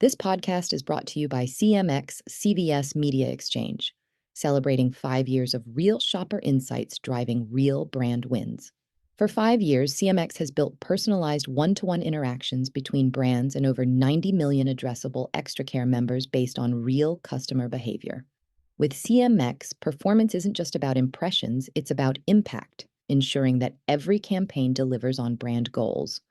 This podcast is brought to you by CMX CVS Media Exchange, celebrating 5 years of real shopper insights driving real brand wins. For 5 years, CMX has built personalized one-to-one interactions between brands and over 90 million addressable Extra Care members based on real customer behavior. With CMX, performance isn't just about impressions, it's about impact, ensuring that every campaign delivers on brand goals.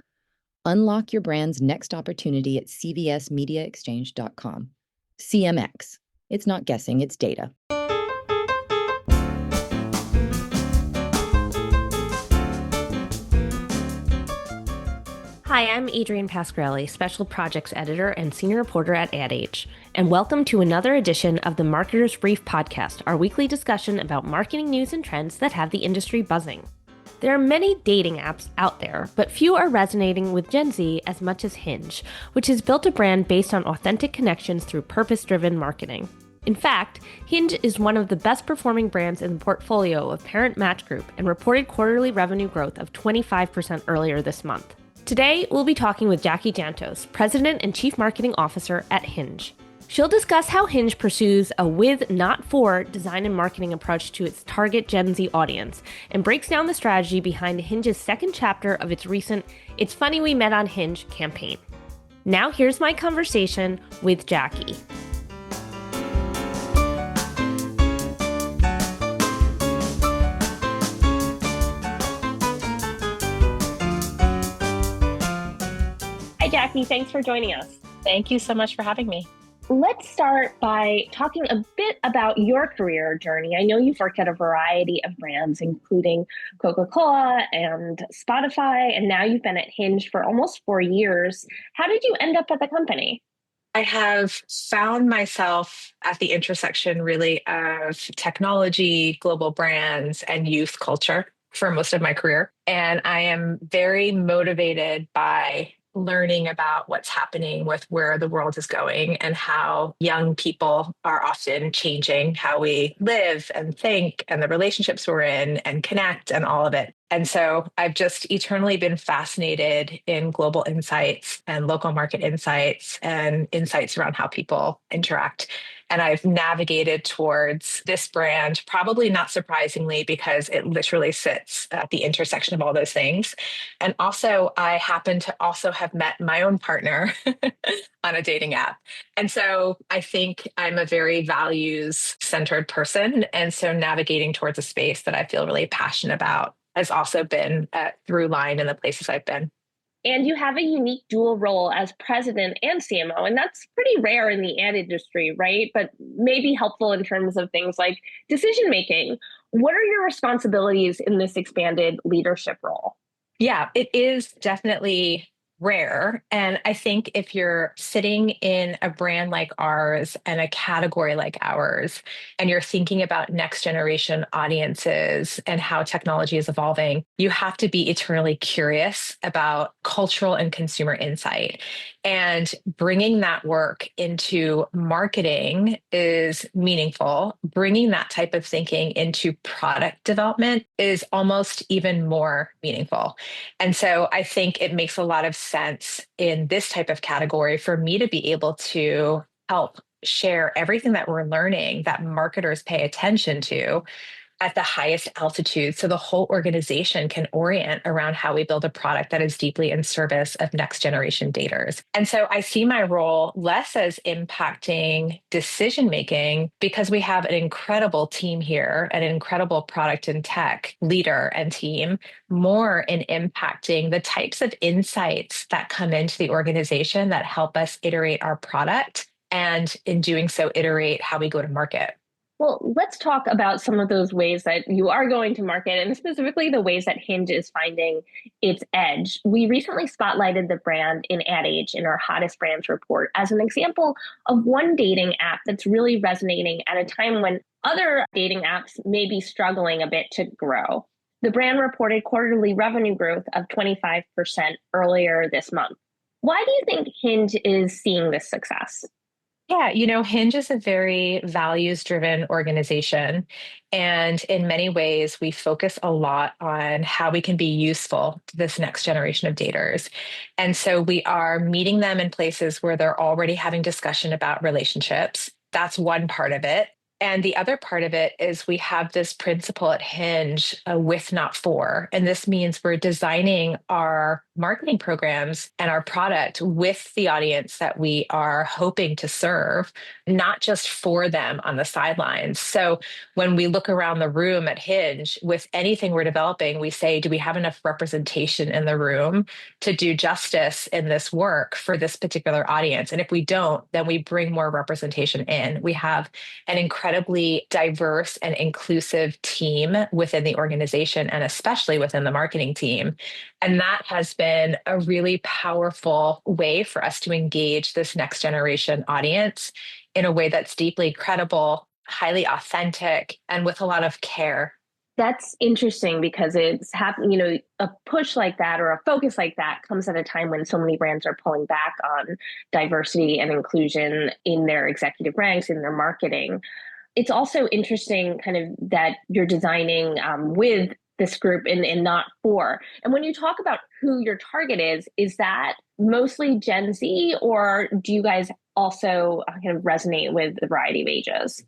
Unlock your brand's next opportunity at cvsmediaexchange.com. CMX. It's not guessing, it's data. Hi, I'm Adrienne Pasquarelli, Special Projects Editor and Senior Reporter at Ad Age, and welcome to another edition of the Marketer's Brief podcast, our weekly discussion about marketing news and trends that have the industry buzzing. There are many dating apps out there, but few are resonating with Gen Z as much as Hinge, which has built a brand based on authentic connections through purpose-driven marketing. In fact, Hinge is one of the best performing brands in the portfolio of Parent Match Group and reported quarterly revenue growth of 25% earlier this month. Today, we'll be talking with Jackie Jantos, President and Chief Marketing Officer at Hinge. She'll discuss how Hinge pursues a with, not for, design and marketing approach to its target Gen Z audience and breaks down the strategy behind Hinge's second chapter of its recent It's Funny We Met on Hinge campaign. Now here's my conversation with Jackie. Hi, Jackie. Thanks for joining us. Thank you so much for having me. Let's start by talking a bit about your career journey. I know you've worked at a variety of brands, including Coca-Cola and Spotify, and now you've been at Hinge for almost 4 years. How did you end up at the company? I have found myself at the intersection really of technology, global brands, and youth culture for most of my career. And I am very motivated by learning about what's happening with where the world is going and how young people are often changing how we live and think and the relationships we're in and connect and all of it. And so I've just eternally been fascinated in global insights and local market insights and insights around how people interact. And I've navigated towards this brand, probably not surprisingly, because it literally sits at the intersection of all those things. And also, I happen to also have met my own partner on a dating app. And so I think I'm a very values-centered person. And so navigating towards a space that I feel really passionate about has also been a through line in the places I've been. And you have a unique dual role as president and CMO, and that's pretty rare in the ad industry, right? But maybe helpful in terms of things like decision making. What are your responsibilities in this expanded leadership role? Yeah, it is definitely rare. And I think if you're sitting in a brand like ours and a category like ours, and you're thinking about next generation audiences and how technology is evolving, you have to be eternally curious about cultural and consumer insight. And bringing that work into marketing is meaningful. Bringing that type of thinking into product development is almost even more meaningful. And so I think it makes a lot of sense in this type of category for me to be able to help share everything that we're learning that marketers pay attention to at the highest altitude so the whole organization can orient around how we build a product that is deeply in service of next generation daters. And so I see my role less as impacting decision making because we have an incredible team here, an incredible product and tech leader and team, more in impacting the types of insights that come into the organization that help us iterate our product and in doing so iterate how we go to market. Well, let's talk about some of those ways that you are going to market and specifically the ways that Hinge is finding its edge. We recently spotlighted the brand in Ad Age in our Hottest Brands report as an example of one dating app that's really resonating at a time when other dating apps may be struggling a bit to grow. The brand reported quarterly revenue growth of 25% earlier this month. Why do you think Hinge is seeing this success? Yeah, Hinge is a very values-driven organization. And in many ways, we focus a lot on how we can be useful to this next generation of daters. And so we are meeting them in places where they're already having discussion about relationships. That's one part of it. And the other part of it is we have this principle at Hinge, with, not for. And this means we're designing our marketing programs and our product with the audience that we are hoping to serve, not just for them on the sidelines. So when we look around the room at Hinge with anything we're developing, we say, do we have enough representation in the room to do justice in this work for this particular audience? And if we don't, then we bring more representation in. We have an incredibly diverse and inclusive team within the organization, and especially within the marketing team. And that has been a really powerful way for us to engage this next generation audience in a way that's deeply credible, highly authentic, and with a lot of care. That's interesting because it's happening, a push like that or a focus like that comes at a time when so many brands are pulling back on diversity and inclusion in their executive ranks, in their marketing. It's also interesting kind of that you're designing with this group and not for. And when you talk about who your target is that mostly Gen Z, or do you guys also kind of resonate with a variety of ages?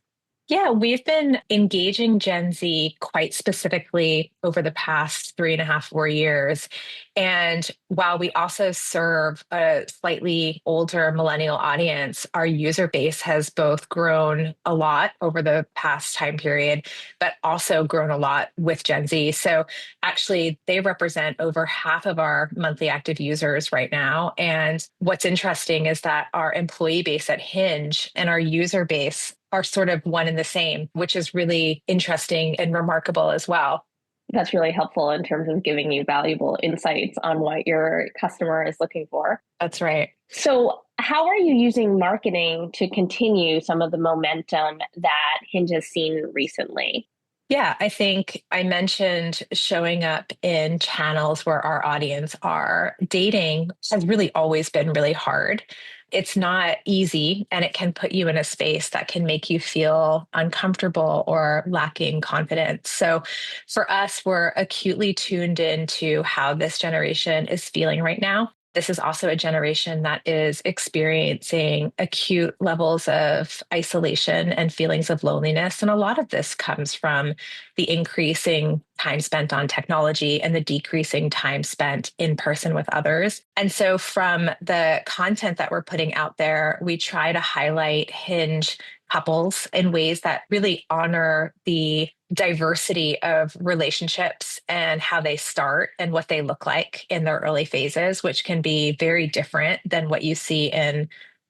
Yeah, we've been engaging Gen Z quite specifically over the past 3.5, 4 years. And while we also serve a slightly older millennial audience, our user base has both grown a lot over the past time period, but also grown a lot with Gen Z. So actually, they represent over half of our monthly active users right now. And what's interesting is that our employee base at Hinge and our user base are sort of one and the same, which is really interesting and remarkable as well. That's really helpful in terms of giving you valuable insights on what your customer is looking for. That's right. So, how are you using marketing to continue some of the momentum that Hinge has seen recently? Yeah, I think I mentioned showing up in channels where our audience are. Dating has really always been really hard. It's not easy, and it can put you in a space that can make you feel uncomfortable or lacking confidence. So, for us, we're acutely tuned into how this generation is feeling right now. This is also a generation that is experiencing acute levels of isolation and feelings of loneliness. And a lot of this comes from the increasing time spent on technology and the decreasing time spent in person with others. And so, from the content that we're putting out there, we try to highlight Hinge couples in ways that really honor the diversity of relationships and how they start and what they look like in their early phases, which can be very different than what you see in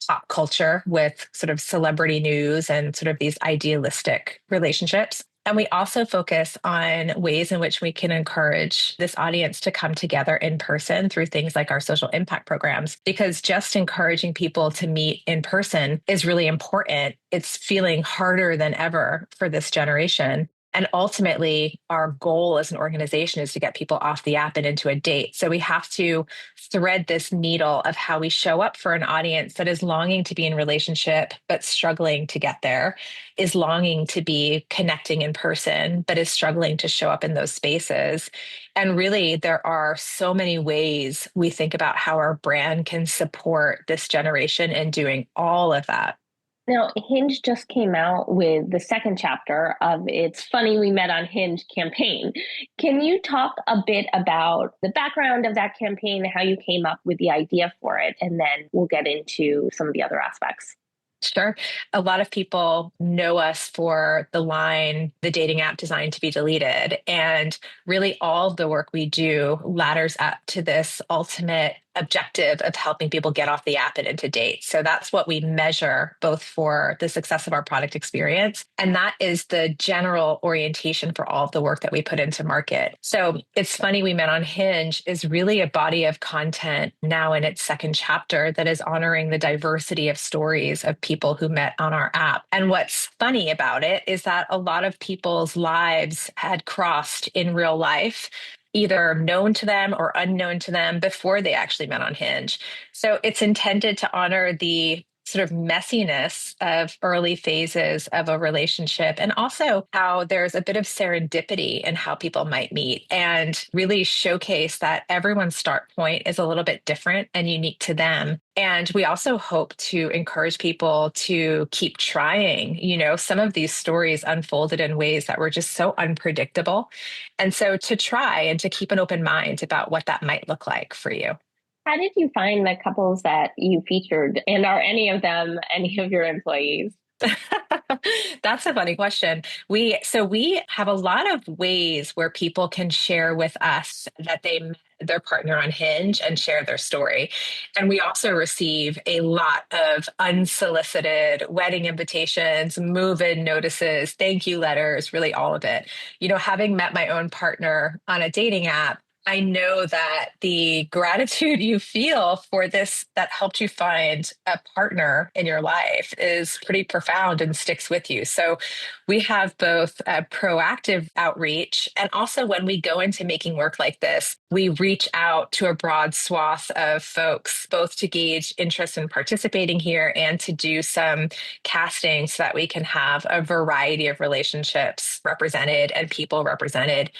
pop culture with sort of celebrity news and sort of these idealistic relationships. And we also focus on ways in which we can encourage this audience to come together in person through things like our social impact programs, because just encouraging people to meet in person is really important. It's feeling harder than ever for this generation. And ultimately, our goal as an organization is to get people off the app and into a date. So we have to thread this needle of how we show up for an audience that is longing to be in relationship, but struggling to get there, is longing to be connecting in person, but is struggling to show up in those spaces. And really, there are so many ways we think about how our brand can support this generation in doing all of that. Now, Hinge just came out with the second chapter of its Funny We Met on Hinge campaign. Can you talk a bit about the background of that campaign, how you came up with the idea for it, and then we'll get into some of the other aspects? Sure. A lot of people know us for the line, the dating app designed to be deleted. And really, all of the work we do ladders up to this ultimate objective of helping people get off the app and into dates. So that's what we measure both for the success of our product experience. And that is the general orientation for all of the work that we put into market. So it's funny we met on Hinge is really a body of content now in its second chapter that is honoring the diversity of stories of people who met on our app. And what's funny about it is that a lot of people's lives had crossed in real life, either known to them or unknown to them before they actually met on Hinge. So it's intended to honor the sort of messiness of early phases of a relationship, and also how there's a bit of serendipity in how people might meet, and really showcase that everyone's start point is a little bit different and unique to them. And we also hope to encourage people to keep trying. Some of these stories unfolded in ways that were just so unpredictable. And so to try and to keep an open mind about what that might look like for you. How did you find the couples that you featured? And are any of them any of your employees? That's a funny question. We have a lot of ways where people can share with us that they met their partner on Hinge and share their story. And we also receive a lot of unsolicited wedding invitations, move-in notices, thank you letters, really all of it. Having met my own partner on a dating app, I know that the gratitude you feel for this that helped you find a partner in your life is pretty profound and sticks with you. So we have both a proactive outreach, and also when we go into making work like this, we reach out to a broad swath of folks, both to gauge interest in participating here and to do some casting so that we can have a variety of relationships represented and people represented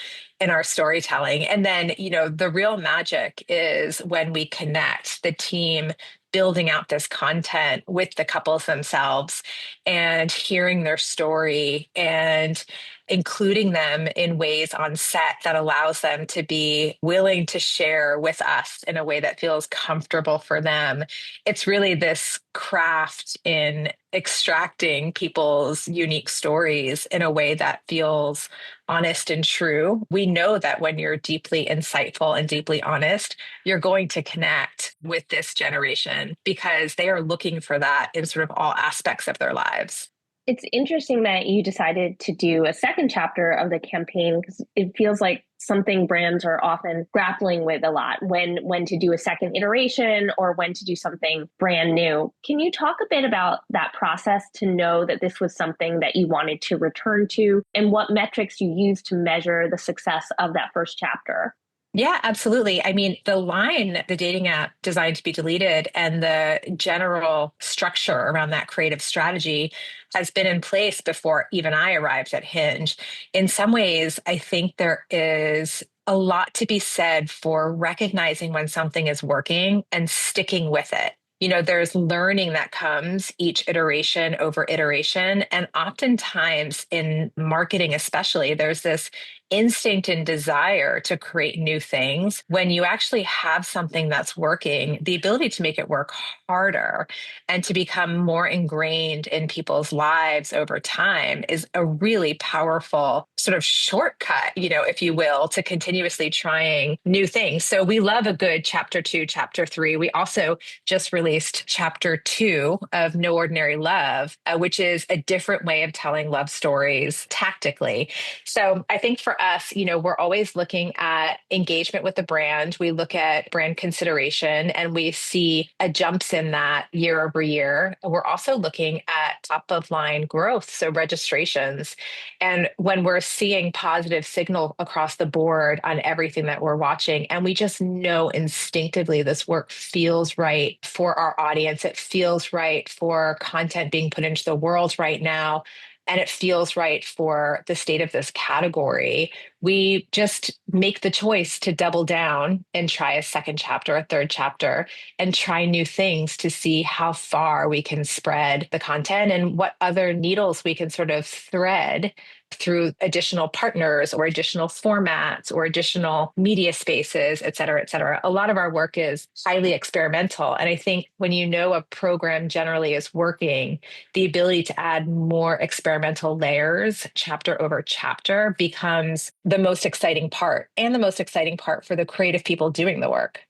in our storytelling. And then, the real magic is when we connect the team building out this content with the couples themselves and hearing their story and including them in ways on set that allows them to be willing to share with us in a way that feels comfortable for them. It's really this craft in extracting people's unique stories in a way that feels honest and true. We know that when you're deeply insightful and deeply honest, you're going to connect with this generation because they are looking for that in sort of all aspects of their lives. It's interesting that you decided to do a second chapter of the campaign because it feels like something brands are often grappling with a lot when to do a second iteration or when to do something brand new. Can you talk a bit about that process to know that this was something that you wanted to return to and what metrics you used to measure the success of that first chapter? Yeah, absolutely. I mean, the line, the dating app designed to be deleted, and the general structure around that creative strategy has been in place before even I arrived at Hinge. In some ways, I think there is a lot to be said for recognizing when something is working and sticking with it. There's learning that comes each iteration over iteration. And oftentimes in marketing, especially, there's this instinct and desire to create new things. When you actually have something that's working, the ability to make it work harder and to become more ingrained in people's lives over time is a really powerful sort of shortcut, if you will, to continuously trying new things. So we love a good chapter 2, chapter 3. We also just released chapter 2 of No Ordinary Love, which is a different way of telling love stories tactically. So I think for us, we're always looking at engagement with the brand. We look at brand consideration and we see a jumps in that year over year. We're also looking at top of line growth, so registrations. And when we're seeing positive signal across the board on everything that we're watching, and we just know instinctively this work feels right for our audience, it feels right for content being put into the world right now, and it feels right for the state of this category, we just make the choice to double down and try a second chapter, a third chapter, and try new things to see how far we can spread the content and what other needles we can sort of thread through additional partners or additional formats or additional media spaces, et cetera, et cetera. A lot of our work is highly experimental. And I think when you know a program generally is working, the ability to add more experimental layers, chapter over chapter, becomes the most exciting part and the most exciting part for the creative people doing the work.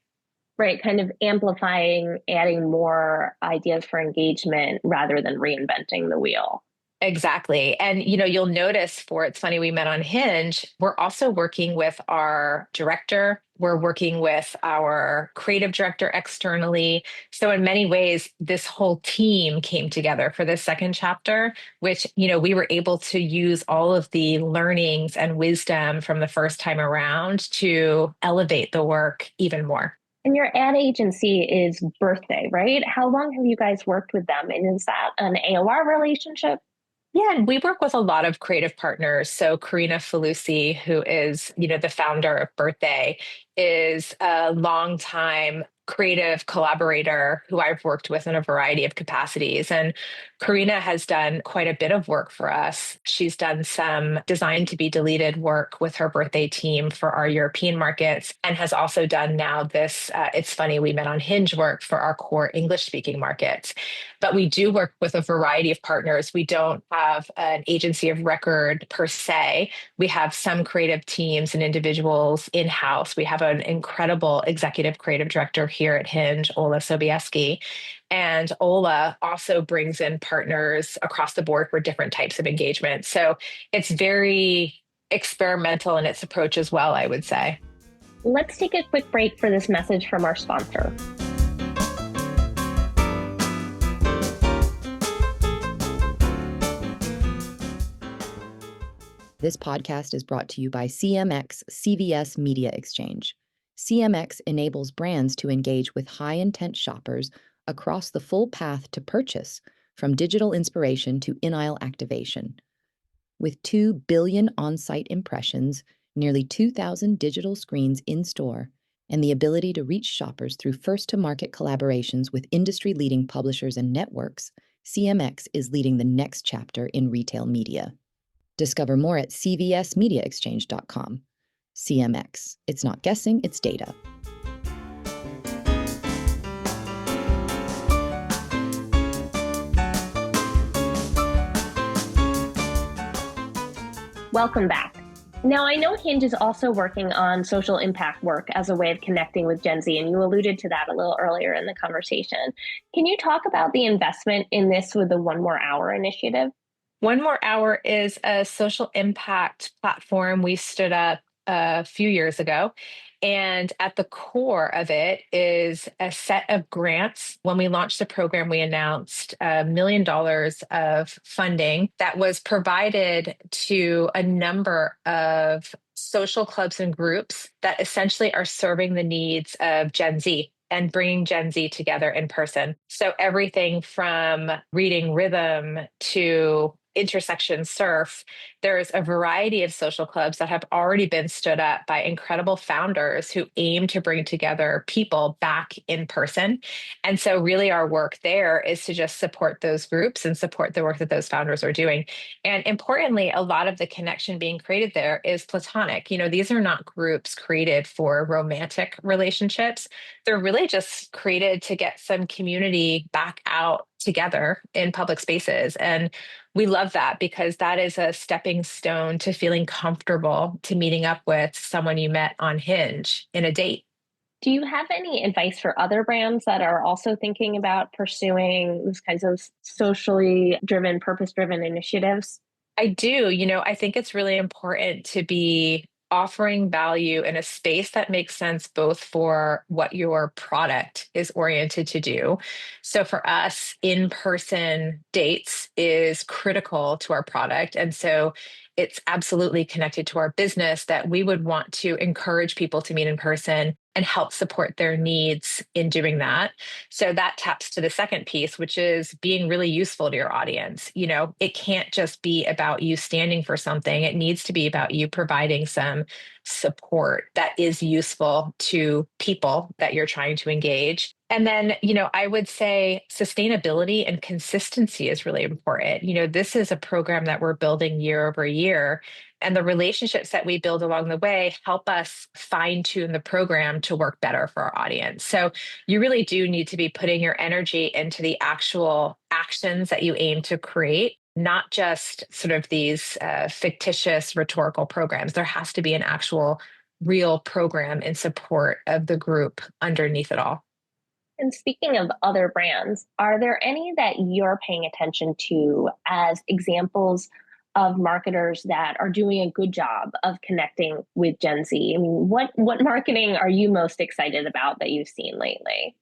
Right, kind of amplifying, adding more ideas for engagement rather than reinventing the wheel. Exactly. And, you'll notice it's funny, we met on Hinge. We're also working with our director. We're working with our creative director externally. So in many ways, this whole team came together for this second chapter, which, we were able to use all of the learnings and wisdom from the first time around to elevate the work even more. And your ad agency is Birthday, right? How long have you guys worked with them? And is that an AOR relationship? Yeah, and we work with a lot of creative partners. So Karina Falusi, who is, the founder of Birthday, is a longtime creative collaborator who I've worked with in a variety of capacities. And Karina has done quite a bit of work for us. She's done some design to be deleted work with her Birthday team for our European markets and has also done now this, it's funny, we met on Hinge work for our core English speaking markets. But we do work with a variety of partners. We don't have an agency of record per se. We have some creative teams and individuals in house. We have an incredible executive creative director here at Hinge, Ola Sobieski. And Ola also brings in partners across the board for different types of engagement. So it's very experimental in its approach as well, I would say. Let's take a quick break for this message from our sponsor. This podcast is brought to you by CMX CVS Media Exchange. CMX enables brands to engage with high-intent shoppers across the full path to purchase, from digital inspiration to in-aisle activation. With 2 billion on-site impressions, nearly 2,000 digital screens in-store, and the ability to reach shoppers through first-to-market collaborations with industry-leading publishers and networks, CMX is leading the next chapter in retail media. Discover more at cvsmediaexchange.com. CMX. It's not guessing, it's data. Welcome back. Now, I know Hinge is also working on social impact work as a way of connecting with Gen Z, and you alluded to that a little earlier in the conversation. Can you talk about the investment in this with the One More Hour initiative? One More Hour is a social impact platform we stood up a few years ago. And at the core of it is a set of grants. When we launched the program, we announced $1 million of funding that was provided to a number of social clubs and groups that essentially are serving the needs of Gen Z and bringing Gen Z together in person. So everything from reading rhythm to intersection surf, there's a variety of social clubs that have already been stood up by incredible founders who aim to bring together people back in person. And so really our work there is to just support those groups and support the work that those founders are doing. And importantly, a lot of the connection being created there is platonic. These are not groups created for romantic relationships. They're really just created to get some community back out together in public spaces. And we love that because that is a stepping stone to feeling comfortable to meeting up with someone you met on Hinge in a date. Do you have any advice for other brands that are also thinking about pursuing these kinds of socially driven, purpose driven initiatives? I do. I think it's really important to be offering value in a space that makes sense both for what your product is oriented to do. So for us, in-person dates is critical to our product. And so it's absolutely connected to our business that we would want to encourage people to meet in person and help support their needs in doing that. So that taps to the second piece, which is being really useful to your audience. It can't just be about you standing for something. It needs to be about you providing some support that is useful to people that you're trying to engage. And then, I would say sustainability and consistency is really important. This is a program that we're building year over year. And the relationships that we build along the way help us fine tune the program to work better for our audience. So you really do need to be putting your energy into the actual actions that you aim to create, not just sort of these fictitious rhetorical programs. There has to be an actual real program in support of the group underneath it all. And speaking of other brands, are there any that you're paying attention to as examples of marketers that are doing a good job of connecting with Gen Z? I mean, what marketing are you most excited about that you've seen lately?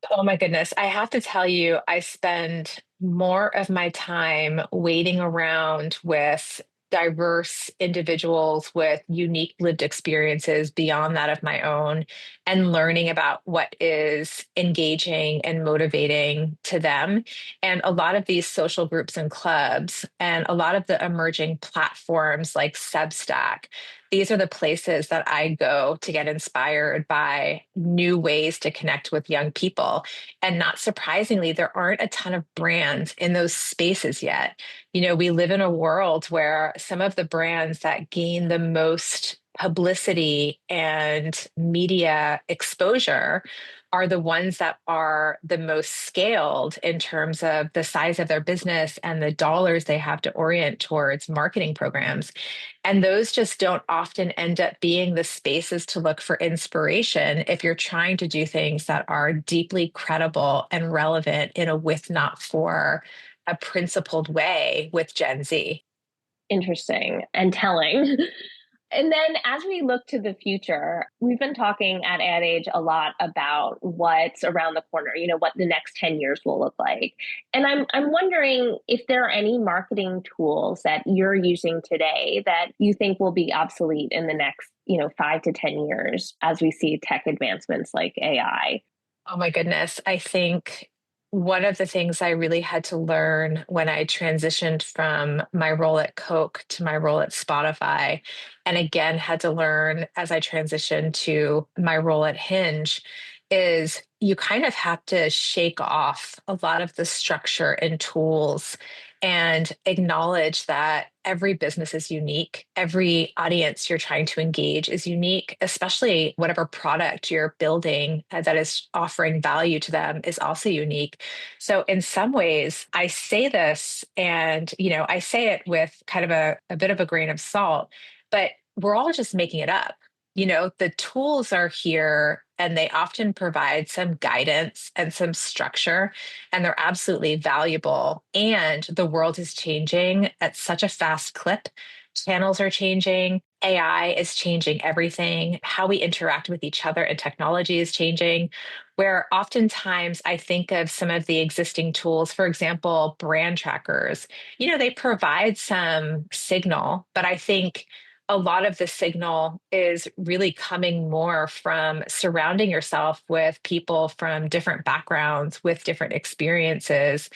Oh my goodness. I have to tell you, I spend more of my time waiting around with diverse individuals with unique lived experiences beyond that of my own and learning about what is engaging and motivating to them. And a lot of these social groups and clubs and a lot of the emerging platforms like Substack, these are the places that I go to get inspired by new ways to connect with young people. And not surprisingly, there aren't a ton of brands in those spaces yet. We live in a world where some of the brands that gain the most publicity and media exposure are the ones that are the most scaled in terms of the size of their business and the dollars they have to orient towards marketing programs. And those just don't often end up being the spaces to look for inspiration if you're trying to do things that are deeply credible and relevant in a with, not for, a principled way with Gen Z. Interesting and telling. And then as we look to the future, we've been talking at Ad Age a lot about what's around the corner, what the next 10 years will look like. And I'm wondering if there are any marketing tools that you're using today that you think will be obsolete in the next, 5 to 10 years as we see tech advancements like AI. Oh my goodness. I think one of the things I really had to learn when I transitioned from my role at Coke to my role at Spotify, and again had to learn as I transitioned to my role at Hinge, is you kind of have to shake off a lot of the structure and tools and acknowledge that every business is unique. Every audience you're trying to engage is unique, especially whatever product you're building that is offering value to them is also unique. So in some ways, I say this and, I say it with kind of a bit of a grain of salt, but we're all just making it up. The tools are here and they often provide some guidance and some structure, and they're absolutely valuable. And the world is changing at such a fast clip. Channels are changing. AI is changing everything. How we interact with each other and technology is changing. Where oftentimes I think of some of the existing tools, for example, brand trackers, they provide some signal, but I think a lot of the signal is really coming more from surrounding yourself with people from different backgrounds, with different experiences,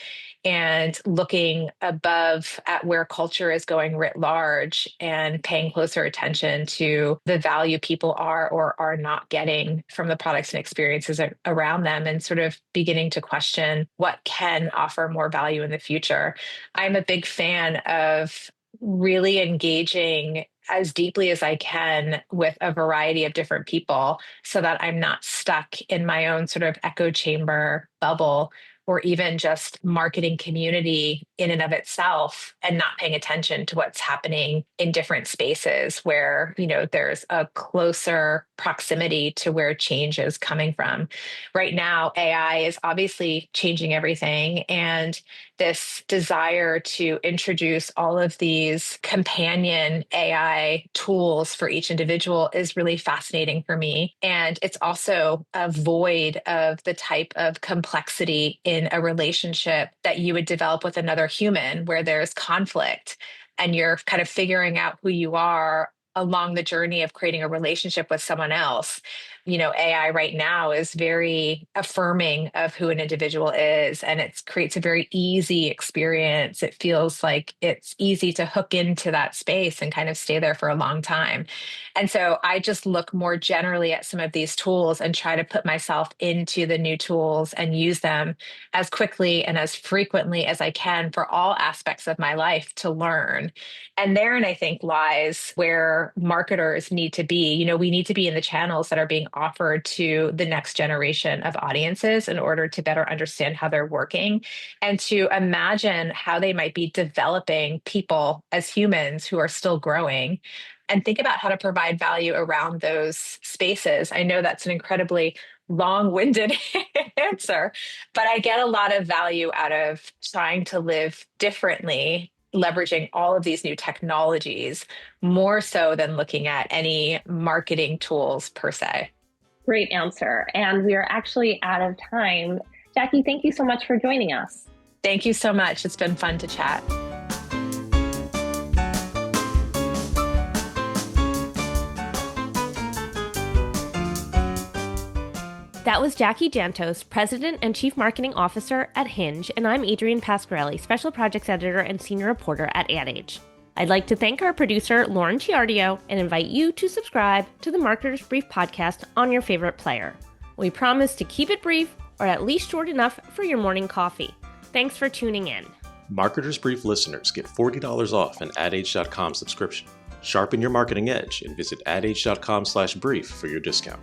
and looking above at where culture is going writ large and paying closer attention to the value people are or are not getting from the products and experiences around them, and sort of beginning to question what can offer more value in the future. I'm a big fan of really engaging as deeply as I can with a variety of different people so that I'm not stuck in my own sort of echo chamber bubble, or even just marketing community in and of itself, and not paying attention to what's happening in different spaces where, there's a closer proximity to where change is coming from. Right now, AI is obviously changing everything. And this desire to introduce all of these companion AI tools for each individual is really fascinating for me. And it's also a void of the type of complexity in a relationship that you would develop with another human, where there's conflict and you're kind of figuring out who you are along the journey of creating a relationship with someone else. AI right now is very affirming of who an individual is, and it creates a very easy experience. It feels like it's easy to hook into that space and kind of stay there for a long time. And so I just look more generally at some of these tools and try to put myself into the new tools and use them as quickly and as frequently as I can for all aspects of my life to learn. And therein, I think, lies where marketers need to be. We need to be in the channels that are being offered to the next generation of audiences in order to better understand how they're working and to imagine how they might be developing people as humans who are still growing, and think about how to provide value around those spaces. I know that's an incredibly long-winded answer, but I get a lot of value out of trying to live differently, leveraging all of these new technologies, more so than looking at any marketing tools per se. Great answer. And we are actually out of time. Jackie, thank you so much for joining us. Thank you so much. It's been fun to chat. That was Jackie Jantos, President and Chief Marketing Officer at Hinge, and I'm Adrienne Pasquarelli, Special Projects Editor and Senior Reporter at Ad Age. I'd like to thank our producer, Lauren Ciardio, and invite you to subscribe to the Marketer's Brief podcast on your favorite player. We promise to keep it brief, or at least short enough for your morning coffee. Thanks for tuning in. Marketer's Brief listeners get $40 off an adage.com subscription. Sharpen your marketing edge and visit adage.com/brief for your discount.